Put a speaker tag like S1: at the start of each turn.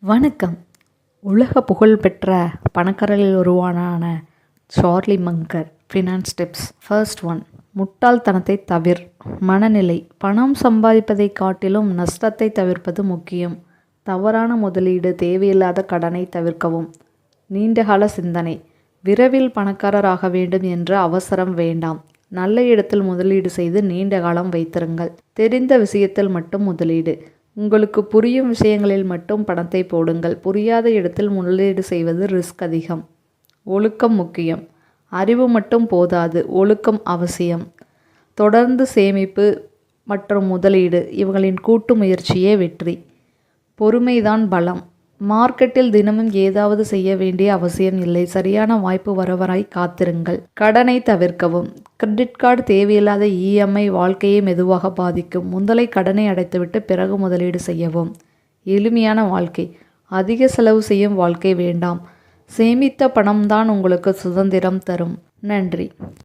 S1: வணக்கம். உலக புகழ்பெற்ற பணக்காரரில் ஒருவனான Charlie Munger finance tips. First one, முட்டாள்தனத்தை தவிர். மனநிலை: பணம் சம்பாதிப்பதைக் காட்டிலும் நஷ்டத்தை தவிர்ப்பது முக்கியம். தவறான முதலீடு, தேவையில்லாத கடனை தவிர்க்கவும். நீண்டகால சிந்தனை: விரைவில் பணக்காரராக வேண்டும் என்ற அவசரம் வேண்டாம். நல்ல இடத்தில் முதலீடு செய்து நீண்ட காலம் வைத்திருங்கள். தெரிந்த விஷயத்தில் மட்டும் முதலீடு. உங்களுக்கு புரியும் விஷயங்களில் மட்டும் பணத்தை போடுங்கள். புரியாத இடத்தில் முதலீடு செய்வது ரிஸ்க் அதிகம். ஒழுக்கம் முக்கியம். அறிவு மட்டும் போதாது, ஒழுக்கம் அவசியம். தொடர்ந்து சேமிப்பு மற்றும் முதலீடு இவங்களின் கூட்டு முயற்சியே வெற்றி. பொறுமைதான் பலம். மார்க்கெட்டில் தினமும் ஏதாவது செய்ய வேண்டிய அவசியம் இல்லை. சரியான வாய்ப்பு வரவராய் காத்திருங்கள். கடனை தவிர்க்கவும். கிரெடிட் கார்டு, தேவையில்லாத இஎம்ஐ வாழ்க்கையை மெதுவாக பாதிக்கும். முதலை கடனை அடைத்துவிட்டு பிறகு முதலீடு செய்யவும். எளிமையான வாழ்க்கை: அதிக செலவு செய்யும் வாழ்க்கை வேண்டாம். சேமித்த பணம்தான் உங்களுக்கு சுதந்திரம் தரும். நன்றி.